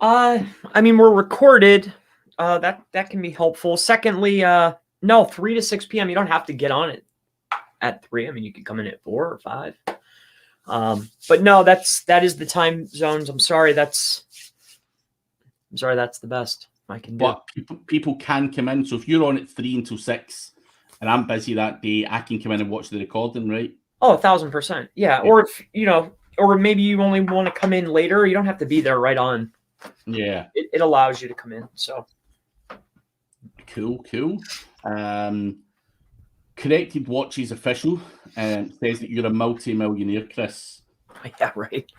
I mean, we're recorded. That can be helpful. Secondly, no, 3 to 6 p.m. You don't have to get on it at 3. I mean, you could come in at 4 or 5. But no, that is the time zones. I'm sorry, that's the best I can do. But people can come in. So if you're on at 3 until 6 and I'm busy that day, I can come in and watch the recording, right? Oh, 1,000%. Yeah. Or if, or maybe you only want to come in later. You don't have to be there right on. Yeah. It allows you to come in. So cool. Corrected Watches official says that you're a multi-millionaire, Chris. Yeah, right.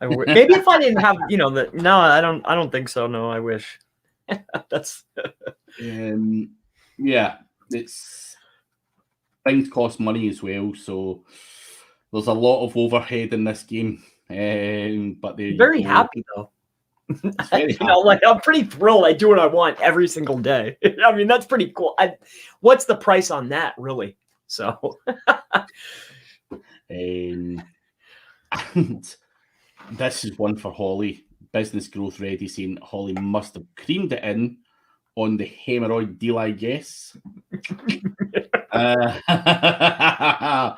Maybe if I didn't have, no, I don't think so. No, I wish. That's yeah, it's things cost money as well, so there's a lot of overhead in this game. But they're very happy though. Like I'm pretty thrilled. I do what I want every single day. I mean, that's pretty cool. What's the price on that, really? So, and this is one for Holly. Business Growth Ready saying Holly must have creamed it in on the hemorrhoid deal, I guess. I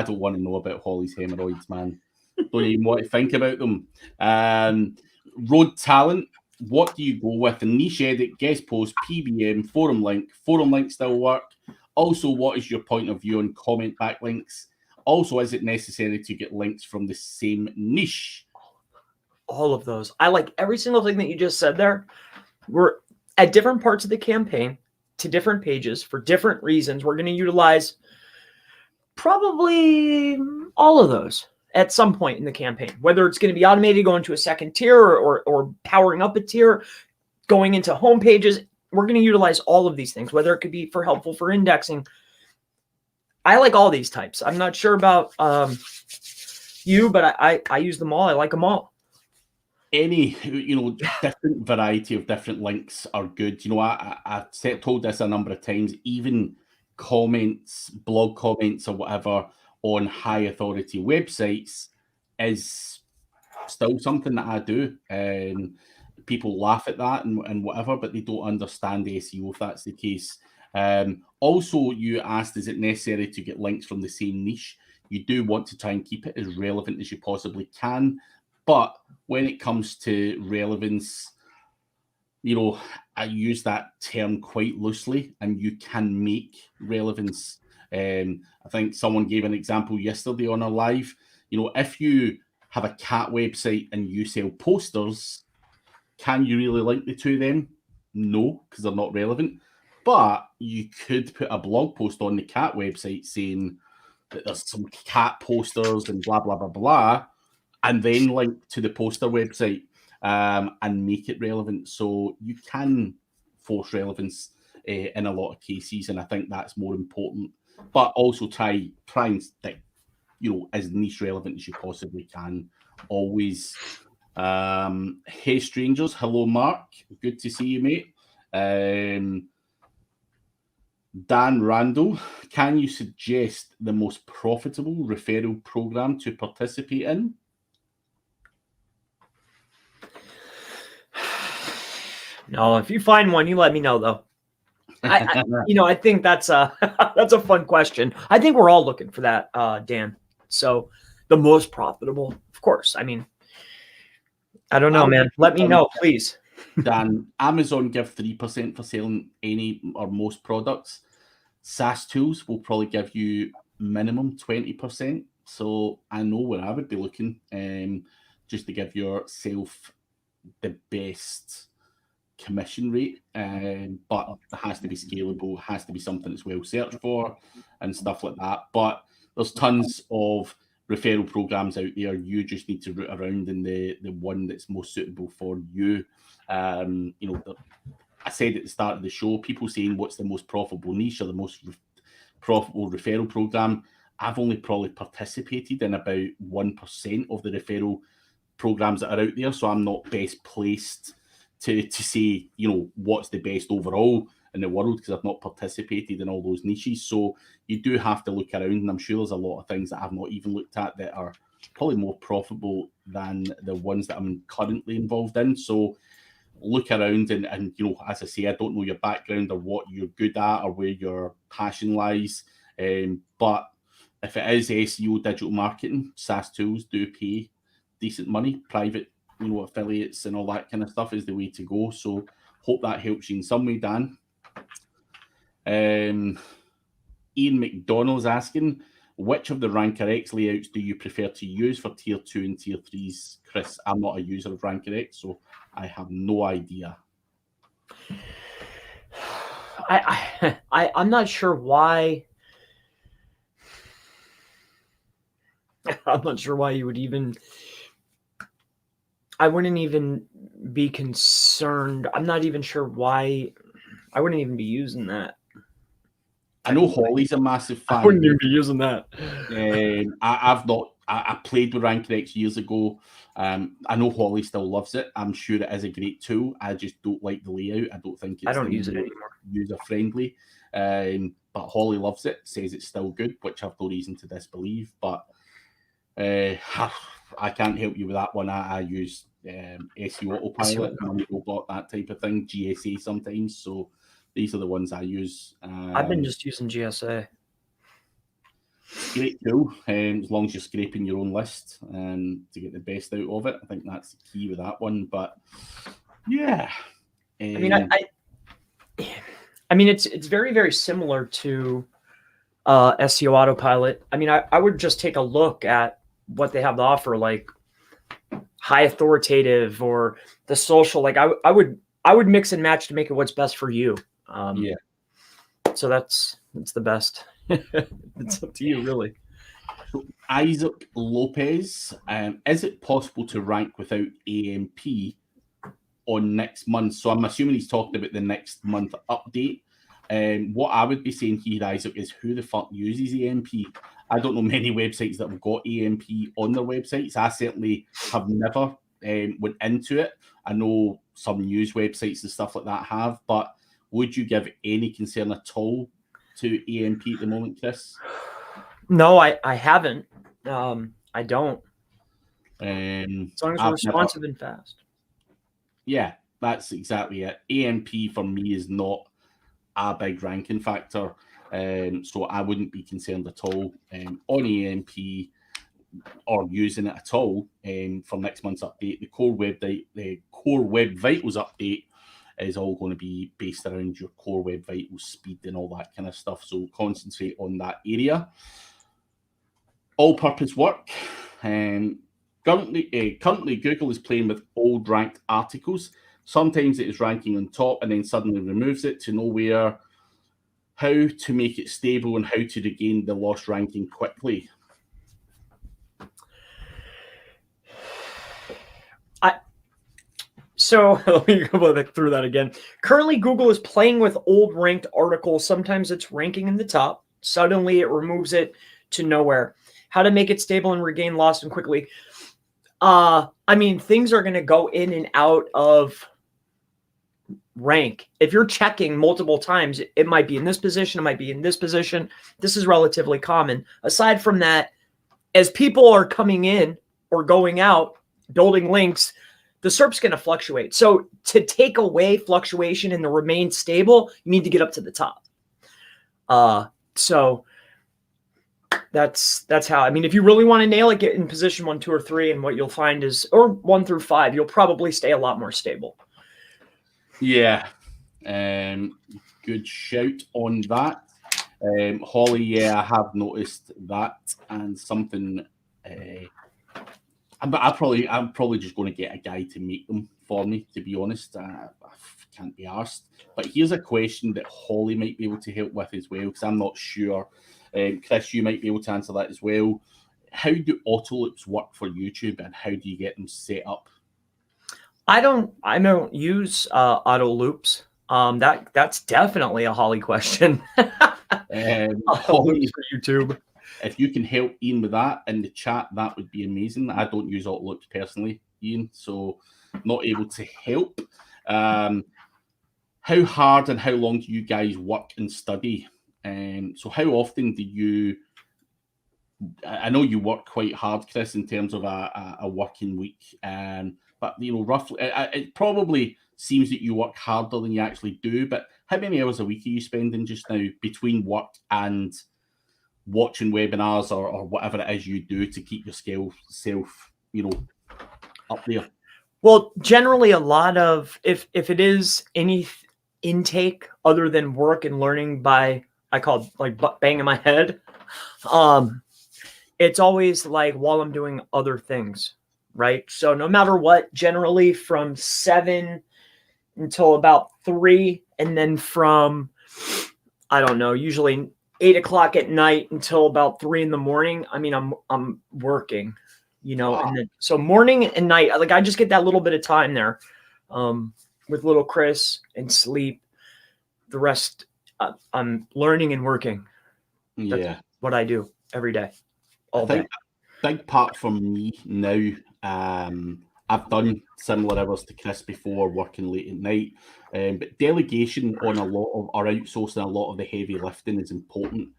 don't want to know about Holly's hemorrhoids, man. Don't even want to think about them. Road Talent, what do you go with? A niche edit, guest post, PBM, forum link. Forum link still work. Also, what is your point of view on comment backlinks? Also, is it necessary to get links from the same niche? All of those. I like every single thing that you just said there. We're at different parts of the campaign to different pages for different reasons. We're going to utilize probably all of those at some point in the campaign, whether it's going to be automated going to a second tier or powering up a tier, going into home pages. We're going to utilize all of these things, whether it could be helpful for indexing. I like all these types. I'm not sure about you, but I use them all. I like them all. Any different variety of different links are good. I told this a number of times. Even comments, blog comments, or whatever on high authority websites is still something that I do. People laugh at that and whatever, but they don't understand SEO if that's the case. Also, you asked, is it necessary to get links from the same niche? You do want to try and keep it as relevant as you possibly can. But when it comes to relevance, I use that term quite loosely, and you can make relevance. I think someone gave an example yesterday on a live. If you have a cat website and you sell posters, can you really link the two of them? No, because they're not relevant. But you could put a blog post on the cat website saying that there's some cat posters and blah, blah, blah, blah, and then link to the poster website and make it relevant. So you can force relevance in a lot of cases, and I think that's more important. But also try and stick, as niche relevant as you possibly can. Always. Hey, strangers. Hello, Mark. Good to see you, mate. Dan Randall, can you suggest the most profitable referral program to participate in? No, if you find one, you let me know, though. I think that's a fun question. I think we're all looking for that, Dan. So the most profitable, of course. I mean, I don't know, man. Let me know, please. Dan, Amazon give 3% for selling any or most products. SaaS tools will probably give you minimum 20%. So I know where I would be looking, just to give yourself the best commission rate, but it has to be scalable, has to be something that's well searched for and stuff like that. But there's tons of referral programs out there. You just need to root around in the one that's most suitable for you. I said at the start of the show, people saying what's the most profitable niche or the most profitable referral program. I've only probably participated in about 1% of the referral programs that are out there, so I'm not best placed to say, what's the best overall in the world, because I've not participated in all those niches. So you do have to look around, and I'm sure there's a lot of things that I've not even looked at that are probably more profitable than the ones that I'm currently involved in. So look around and as I say, I don't know your background or what you're good at or where your passion lies, but if it is SEO, digital marketing, SaaS tools do pay decent money. Private affiliates and all that kind of stuff is the way to go. So hope that helps you in some way, Dan. Ian McDonald's asking, which of the Ranker X layouts do you prefer to use for tier 2 and tier 3s? Chris, I'm not a user of Ranker X, so I have no idea. I'm not sure why. I'm not sure why you would even. I wouldn't even be concerned. I'm not even sure why. I wouldn't even be using that. I know Holly's a massive fan. I wouldn't even be using that. I played with Ranker X years ago. I know Holly still loves it. I'm sure it is a great tool. I just don't like the layout. I don't think it's I don't use it anymore. User friendly. But Holly loves it, says it's still good, which I've no reason to disbelieve. But I can't help you with that one. I use SEO Autopilot, Robot, that type of thing, GSA sometimes. So these are the ones I use. I've been just using GSA. Great tool, as long as you're scraping your own list to get the best out of it. I think that's the key with that one. But yeah, I mean, it's very, very similar to SEO Autopilot. I mean, I would just take a look at what they have to offer, like high authoritative or the social. Like I would mix and match to make it what's best for you. Yeah. So that's the best. It's up to you, really. So Isaac Lopez, is it possible to rank without AMP on next month? So I'm assuming he's talking about the next month update. What I would be saying here, Isaac, is who the fuck uses AMP? I don't know many websites that have got AMP on their websites. I certainly have never went into it. I know some news websites and stuff like that have, but would you give any concern at all to AMP at the moment, Chris? No, I haven't. I don't. As long as we're responsive and fast. Yeah, that's exactly it. AMP for me is not a big ranking factor, so I wouldn't be concerned at all on AMP or using it at all for next month's update. The core web vitals update is all going to be based around your core web vitals speed and all that kind of stuff. So concentrate on that area. All-purpose work. Currently, Google is playing with old ranked articles. Sometimes it is ranking on top and then suddenly removes it to nowhere. How to make it stable and how to regain the lost ranking quickly? So let me go through that again. Currently, Google is playing with old ranked articles. Sometimes it's ranking in the top. Suddenly, it removes it to nowhere. How to make it stable and regain lost and quickly. I mean, things are going to go in and out of rank. If you're checking multiple times, it might be in this position. It might be in this position. This is relatively common. Aside from that, as people are coming in or going out, building links, the SERP's going to fluctuate. So to take away fluctuation and to remain stable, you need to get up to the top. So that's how. I mean, if you really want to nail it, get in position 1, 2, or 3, and what you'll find is, or 1 through 5, you'll probably stay a lot more stable. Yeah, good shout on that. Holly, yeah, I have noticed that, and something. I'm probably just going to get a guy to make them for me. To be honest, I can't be arsed. But here's a question that Holly might be able to help with as well, because I'm not sure. Chris, you might be able to answer that as well. How do auto loops work for YouTube, and how do you get them set up? I don't use auto loops. That's definitely a Holly question. Holly, for YouTube. If you can help Ian with that in the chat, that would be amazing. I don't use auto loops personally, Ian, so not able to help. How hard and how long do you guys work and study? So how often do you? I know you work quite hard, Chris, in terms of a working week, but roughly, it probably seems that you work harder than you actually do. But how many hours a week are you spending just now between work and watching webinars or whatever it is you do to keep your self, up there? Well, generally, a lot of if it is any intake other than work and learning by, I call it like banging my head. It's always like while I'm doing other things, right? So no matter what, generally from 7 until about 3, and then from, I don't know, usually 8 o'clock at night until about 3 in the morning. I mean, I'm working, Wow. and then, so morning and night, like I just get that little bit of time there, with little Chris and sleep. The rest, I'm learning and working. Yeah, that's what I do every day. I think big part for me now. I've done similar hours to Chris before, working late at night. But delegation on or outsourcing a lot of the heavy lifting is important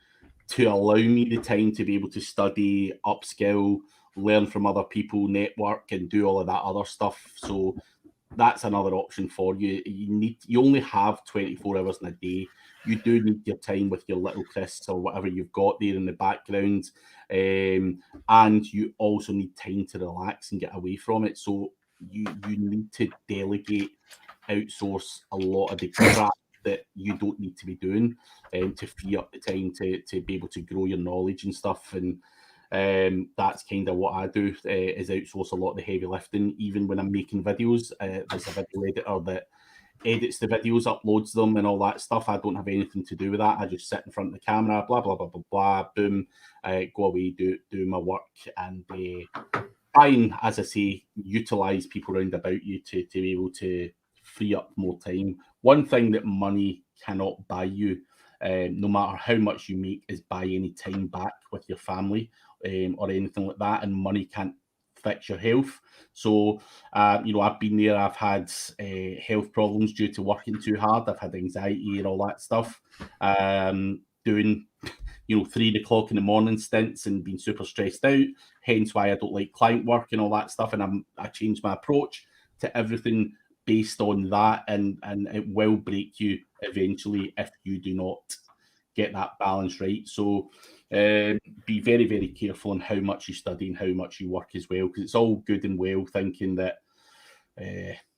to allow me the time to be able to study, upskill, learn from other people, network, and do all of that other stuff. So that's another option for you. You only have 24 hours in a day. You do need your time with your little Chris or whatever you've got there in the background. And you also need time to relax and get away from it. So you need to delegate, outsource a lot of the crap that you don't need to be doing, to free up the time to be able to grow your knowledge and stuff. And that's kind of what I do, is outsource a lot of the heavy lifting. Even when I'm making videos, there's a video editor that edits the videos, uploads them, and all that stuff. I don't have anything to do with that. I just sit in front of the camera, blah blah blah blah blah, boom, go away, do my work, and try and, as I say, utilize people around about you to be able to free up more time. One thing that money cannot buy you, no matter how much you make, is buy any time back with your family, or anything like that. And money can't fix your health. So I've been there. I've had health problems due to working too hard. I've had anxiety and all that stuff, doing 3 o'clock in the morning stints and being super stressed out, hence why I don't like client work and all that stuff. And I changed my approach to everything based on that, and it will break you eventually if you do not get that balance right. So be very, very careful on how much you study and how much you work as well, because it's all good and well thinking that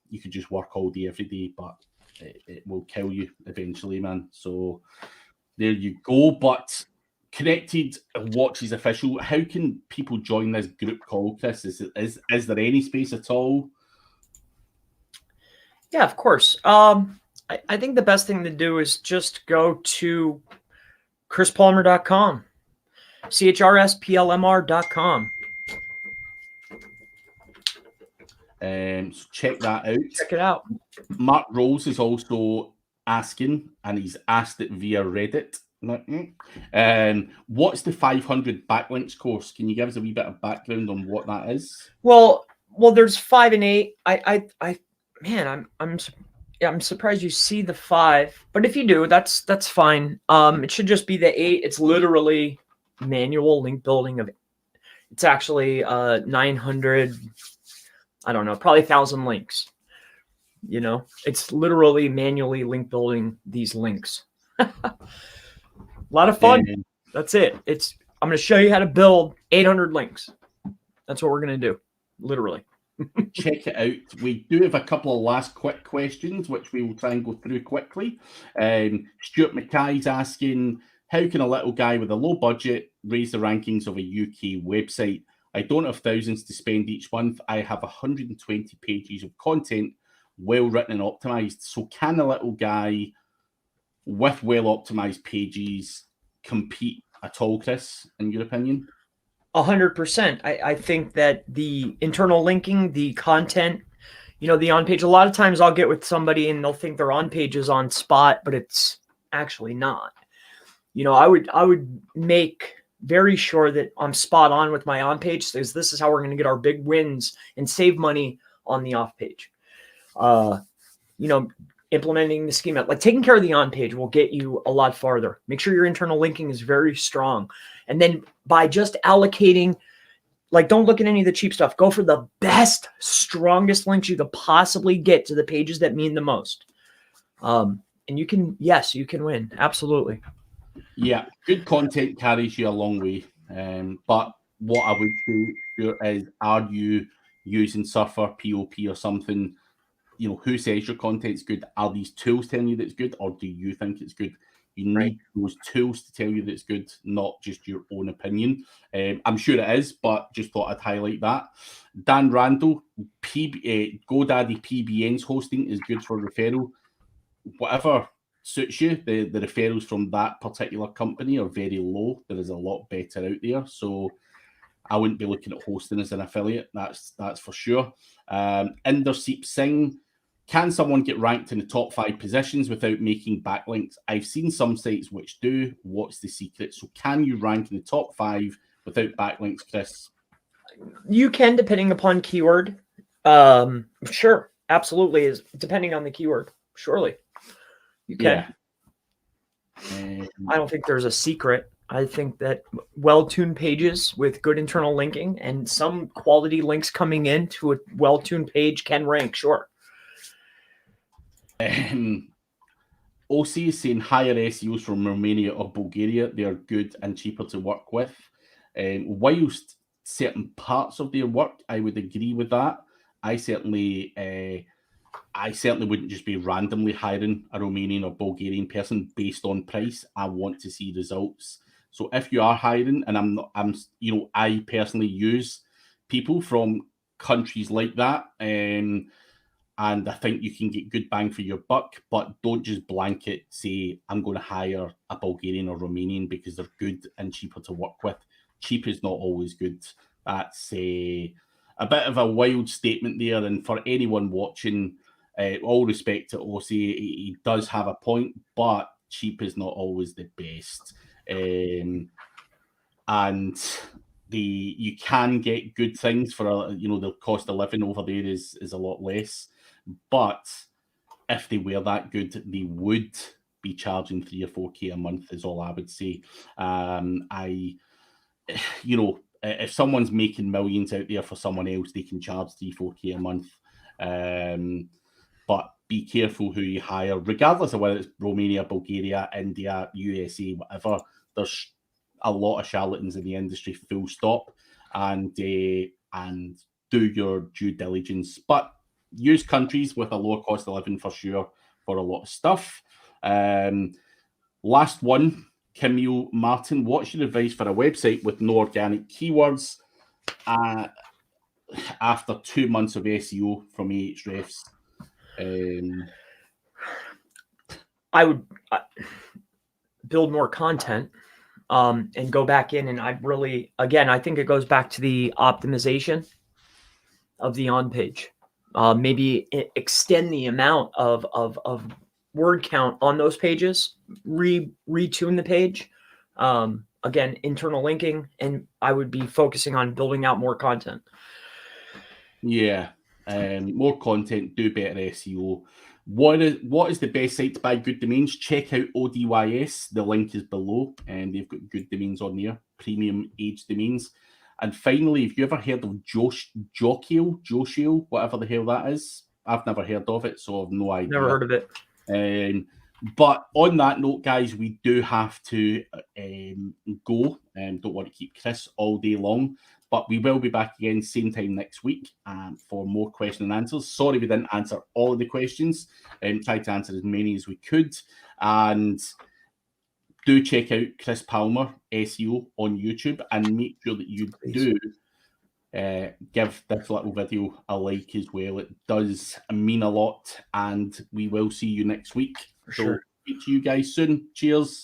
you could just work all day every day, but it will kill you eventually, man. So there you go. But Connected Watches Official, how can people join this group call, Chris? Is there any space at all? Yeah, of course. I think the best thing to do is just go to chrispalmer.com, CHRSPLMR.com. So check that out. Check it out. Mark Rolls is also asking, and he's asked it via Reddit. What's the 500 backlinks course? Can you give us a wee bit of background on what that is? Well, there's 5 and 8. I'm surprised you see the 5, but if you do, that's fine. It should just be the 8. It's literally manual link building it's actually 900, I don't know, probably 1,000 links. It's literally manually link building these links. A lot of fun. That's it. I'm going to show you how to build 800 links. That's what we're going to do, literally. Check it out. We do have a couple of last quick questions, which we will try and go through quickly. Stuart Mackay's asking, How can a little guy with a low budget raise the rankings of a UK website? I don't have thousands to spend each month. I have 120 pages of content, well written and optimized. So can a little guy with well optimized pages compete at all, Chris, in your opinion? 100%. I think that the internal linking, the content, the on page, a lot of times I'll get with somebody and they'll think their on page is on spot, but it's actually not. I would make very sure that I'm spot on with my on page, because this is how we're going to get our big wins and save money on the off page. Implementing the schema, like taking care of the on page will get you a lot farther. Make sure your internal linking is very strong. And then by just allocating, like, don't look at any of the cheap stuff. Go for the best, strongest links you could possibly get to the pages that mean the most. And you can win. Absolutely. Yeah, good content carries you a long way. But what I would say here is, are you using Surfer, POP, or something? Who says your content's good? Are these tools telling you that it's good, or do you think it's good? You need those tools to tell you that it's good, not just your own opinion. I'm sure it is, but just thought I'd highlight that. Dan Randall, GoDaddy PBN's hosting is good for referral. Whatever suits you. The referrals from that particular company are very low. There is a lot better out there. So I wouldn't be looking at hosting as an affiliate. That's for sure. Inderseep Singh. Can someone get ranked in the top 5 positions without making backlinks? I've seen some sites which do. What's the secret? So can you rank in the top 5 without backlinks, Chris? You can, depending upon keyword. Sure, absolutely, is depending on the keyword. Surely, you can. Yeah. I don't think there's a secret. I think that well-tuned pages with good internal linking and some quality links coming in to a well-tuned page can rank. Sure. OC is saying higher SEOs from Romania or Bulgaria. They are good and cheaper to work with. Whilst certain parts of their work, I would agree with that. I certainly wouldn't just be randomly hiring a Romanian or Bulgarian person based on price. I want to see results. So if you are hiring, and I personally use people from countries like that, and I think you can get good bang for your buck, but don't just blanket say, I'm going to hire a Bulgarian or Romanian because they're good and cheaper to work with. Cheap is not always good. That's a bit of a wild statement there. And for anyone watching, all respect to OC, he does have a point, but cheap is not always the best. And you can get good things for the cost of living over there is a lot less. But if they were that good, they would be charging 3 or 4K a month, is all I would say. If someone's making millions out there for someone else, they can charge 3, 4K a month. But be careful who you hire, regardless of whether it's Romania, Bulgaria, India, USA, whatever. There's a lot of charlatans in the industry, full stop, and do your due diligence. But use countries with a lower cost of living for sure for a lot of stuff. Last one, Camille Martin. What's your advice for a website with no organic keywords after 2 months of SEO from Ahrefs? I would build more content and go back in, and I think it goes back to the optimization of the on page. Maybe extend the amount of word count on those pages, retune the page. Again, internal linking, and I would be focusing on building out more content. Yeah, more content, do better SEO. What is the best site to buy good domains? Check out ODYS. The link is below, and they've got good domains on there, premium age domains. And finally, have you ever heard of Joshiel, whatever the hell that is? I've never heard of it, so I've no idea. Never heard of it. But on that note, guys, we do have to go. Don't want to keep Chris all day long, but we will be back again same time next week for more question and answers. Sorry we didn't answer all of the questions. Tried to answer as many as we could. And do check out Chris Palmer SEO on YouTube, and make sure that you do give this little video a like as well. It does mean a lot, and we will see you next week. For sure. Speak to you guys soon. Cheers.